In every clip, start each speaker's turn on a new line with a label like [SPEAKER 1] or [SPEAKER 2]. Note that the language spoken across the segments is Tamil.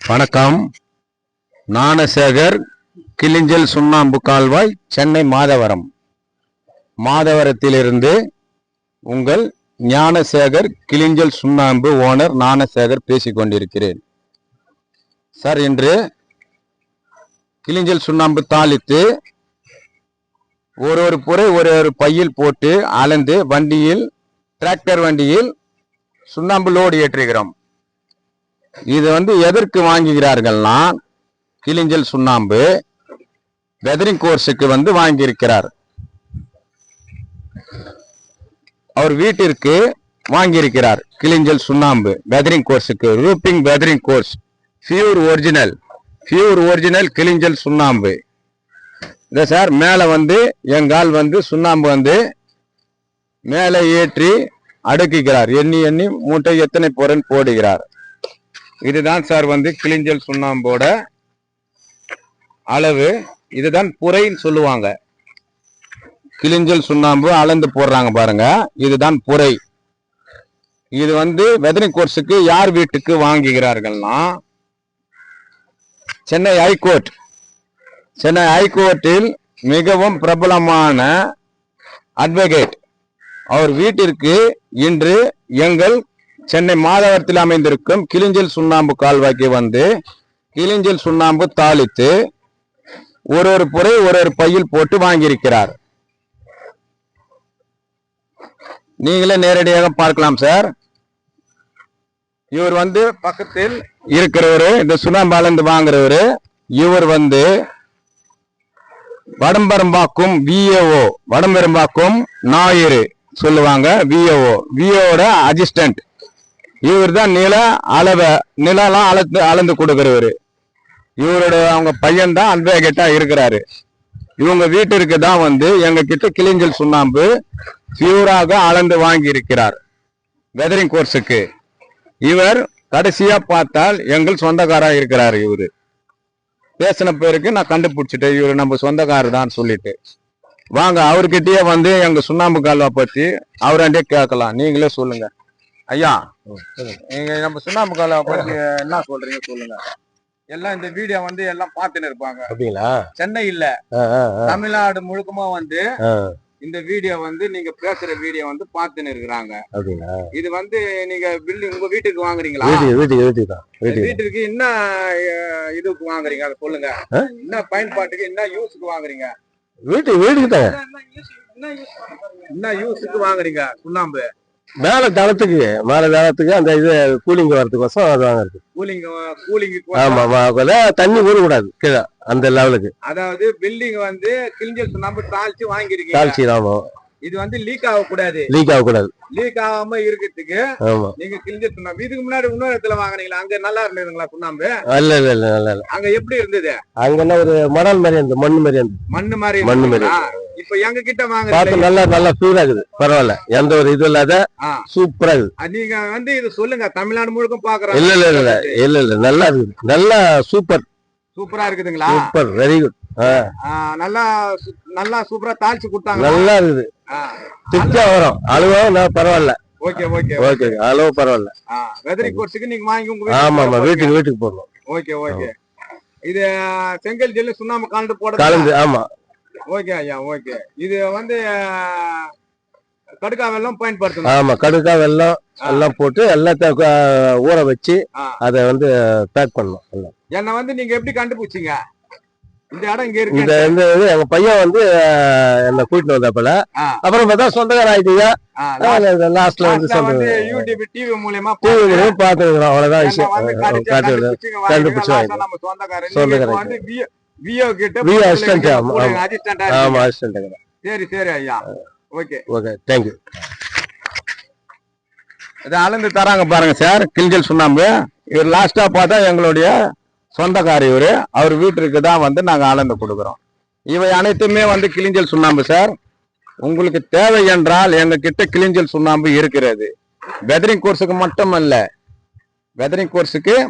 [SPEAKER 1] வணக்கம். ஞானசேகர், கிளிஞ்சல் சுண்ணாம்பு கால்வாய், சென்னை மாதவரம். மாதவரத்திலிருந்து உங்கள் ஞானசேகர் கிளிஞ்சல் சுண்ணாம்பு ஓனர் ஞானசேகர் பேசிக் கொண்டிருக்கிறேன். சார், இன்று கிளிஞ்சல் சுண்ணாம்பு தாளித்து ஒரு புறை ஒரு பையில் போட்டு அளந்து வண்டியில், டிராக்டர் வண்டியில் சுண்ணாம்பு லோடு ஏற்றுகிறோம். இது எதற்கு வாங்குகிறார்கள்னா, கிளிஞ்சல் சுண்ணாம்பு வெதரிங் கோர்ஸுக்கு வாங்கியிருக்கிறார். அவர் வீட்டிற்கு வாங்கியிருக்கிறார் கிளிஞ்சல் சுண்ணாம்பு வெதரிங் கோர்ஸுக்கு. Roofing weathering course, pure original கிளிஞ்சல் சுண்ணாம்பு. இந்த சார் மேல எங்கால் சுண்ணாம்பு மேலே ஏற்றி அடுக்குகிறார். எண்ணி மூட்டை எத்தனை பொருள் போடுகிறார். இதுதான் சார் கிளிஞ்சல் சுண்ணாம்போட அளவு. இதுதான் புரைன்னு சொல்லுவாங்க. கிளிஞ்சல் சுண்ணாம்பு அளந்து போடுறாங்க பாருங்க, இதுதான் புரை. இது வெதரிங் கோர்ஸுக்கு யார் வீட்டுக்கு வாங்குகிறார்கள்னா, சென்னை ஹைகோர்ட்டில் மிகவும் பிரபலமான அட்வொகேட் அவர் வீட்டிற்கு இன்று எங்கள் சென்னை மாதவரத்தில் அமைந்திருக்கும் கிளிஞ்சல் சுண்ணாம்பு கால்வாய்க்கு கிளிஞ்சல் சுண்ணாம்பு தாளித்து ஒரு புறை ஒரு பையில் போட்டு வாங்கியிருக்கிறார். நீங்களே நேரடியாக பார்க்கலாம் சார். இவர் பக்கத்தில் இருக்கிறவரு, இந்த சுண்ணாம்பு அளந்து வாங்குறவரு. இவர் வடம்பெரும்பாக்கும் விஏஓ, வடம்பெரும்பாக்கும் ஞாயிறு சொல்லுவாங்க. விஓட அசிஸ்டன்ட். இவர் தான் நிலம் அளந்து கொடுக்கிறவரு. அவங்க பையன் தான் அட்வொகேட்டா இருக்கிறாரு. இவங்க வீட்டிற்கு தான் எங்க கிட்ட கிளிஞ்சல் சுண்ணாம்பு பியூராக அளந்து வாங்கி இருக்கிறார் வெதரிங் கோர்ஸுக்கு. இவர் கடைசியா பார்த்தால் எங்கள் சொந்தக்காரா இருக்கிறாரு. இவரு பேசின பேருக்கு நான் கண்டுபிடிச்சிட்டேன், இவரு நம்ம சொந்தக்காரர் தான் சொல்லிட்டு. வாங்க, அவர்கிட்டயே எங்க சுண்ணாம்பு கால்வா பத்தி அவராண்டே கேட்கலாம். நீங்களே சொல்லுங்க ஐயா. நீங்க நம்ம சுண்ணாம்பு கால்வா பத்தி என்ன சொல்றீங்க சொல்லுங்க. எல்லாம் இந்த வீடியோ எல்லாம் பார்த்துன்னு இருப்பாங்க. அப்படிங்களா? சென்னை இல்ல, தமிழ்நாடு முழுக்கமா இந்த வீடியோ நீங்க பேசுற வீடியோ பார்த்துன்னு இருக்கிறாங்க. இது நீங்க பில்டிங் உங்க வீட்டுக்கு வாங்குறீங்களா? வீட்டுக்கு என்ன இதுக்கு வாங்குறீங்க அதை சொல்லுங்க. என்ன பயன்பாட்டுக்கு, என்ன யூஸுக்கு வாங்குறீங்க? வீட்டுக்கு தான். என்ன யூஸுக்கு வாங்குறீங்க சுண்ணாம்பு? மேல தளத்துக்கு அந்த இது கூலிங் வரதுக்கோசம் அது வாங்குறது. கூலிங். ஆமா, தண்ணி ஊறக்கூடாது கீழே அந்த லெவலுக்கு. அதாவது பில்டிங் கிளிஞ்சல் சுண்ணாம்பு தாளிச்சு வாங்கிருக்கீங்க. ஆமா. இது லீக் ஆகக்கூடாது. லீக் ஆகாம இருக்கிறதுக்கு நீங்க கிளிஞ்சல் சுண்ணாம்பு. இதுக்கு முன்னாடி இன்னொரு இடத்துல வாங்குனீங்களா? அங்க நல்லா இருந்ததுங்களா சுண்ணாம்பு? இல்ல. அங்க எப்படி இருந்தது? அங்க ஒரு மணல் மாதிரி இருந்தது, மண்ணு மாதிரி. இப்ப எங்க கிட்ட வாங்க நல்லா பியூரா இருக்குது. பரவாயில்ல, எந்த ஒரு இது இல்லாத சூப்பரா இருக்குது. நீங்க இது சொல்லுங்க, தமிழ்நாடு முழுக்க பாக்குறோம். இல்ல நல்லா இருக்குது. நல்லா சூப்பரா இருக்குதுங்களா? Super, very good. நல்லா சூப்பரா தாளிச்சு கொடுத்தாங்க. நல்லா இருக்குது. திக்கா வரும், அழுவா பரவாயில்ல. ஓகே, அளவு பரவாயில்ல. வெதரிங் கோர்ஸுக்கு நீங்க வாங்கி உங்க ஆமா வீட்டுக்கு போடணும். ஓகே. இது செங்கல் ஜெல்லு சுண்ணாம்பு கலந்து. ஆமா. ஓகே ஐயா, ஓகே. இது கடுக்கா வெல்லம் பயன்படுத்தணும். ஆமா, கடுக்கா வெல்லம் எல்லாம் போட்டு எல்லாத்தையும் ஊற வச்சு அதை பேக் பண்ணணும். என்ன நீங்க எப்படி கண்டுபிடிச்சீங்க இந்த இடம் இங்க இருக்கு? இந்த எங்க பையன் என்ன கூட்டிட்டு வந்தப்பல, அப்புறம் பார்த்தா சொந்தக்கார ஆயிட்டீங்க. லாஸ்ட்ல யூடியூப் டிவி மூலமா பாத்துக்கிறோம். அவ்வளவுதான் விஷயம். கண்டுபிடிச்சோம். சொந்தக்கார விஓ கிட்ட அசிஸ்டன்ட். ஆமா, அசிஸ்டன்ட். சரி ஐயா. Okay, thank you. இதை அளந்து தராங்க பாருங்க சார், கிளிஞ்சல் சுண்ணாம்பு. இவர் லாஸ்டா பார்த்தா எங்களுடைய சொந்தக்கார இவரு. அவர் வீட்டிற்கு தான் நாங்க அளந்து கொடுக்குறோம். இவை அனைத்துமே கிளிஞ்சல் சுண்ணாம்பு சார். உங்களுக்கு தேவை என்றால் எங்க கிட்ட கிளிஞ்சல் சுண்ணாம்பு இருக்கிறது. வெதரிங் கோர்ஸுக்கு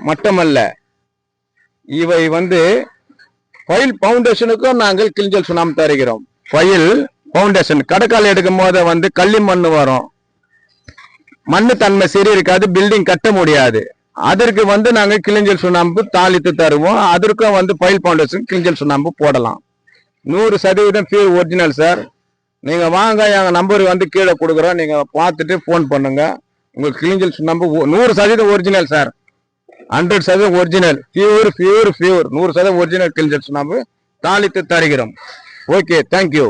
[SPEAKER 1] மட்டுமல்ல, இவை ஃபைல் பவுண்டேஷனுக்கும் நாங்கள் கிளிஞ்சல் சுண்ணாம்பு தருகிறோம். ஃபைல் பவுண்டேஷன் கடற்கால் எடுக்கும் போது களி மண்ணு வரும், மண்ணு தன்மை சரி இருக்காது, பில்டிங் கட்ட முடியாது. அதற்கு வந்து நாங்க கிளிஞ்சல் சுண்ணாம்பு தாளித்து தருவோம். அதற்கும் வந்து பைல் பவுண்டேஷன் கிளிஞ்சல் சுண்ணாம்பு போடலாம். 100% பியூர் ஒரிஜினல் சார். நீங்க வாங்க, எங்க நம்பர் வந்து கீழே கொடுக்குறோம், நீங்க பார்த்துட்டு போன் பண்ணுங்க. உங்களுக்கு கிளிஞ்சல் சுண்ணாம்பு 100% original sir. 100% original, pure pure pure 100% original கிளிஞ்சல் சுண்ணாம்பு தாளித்து தருகிறோம். Okay, thank you.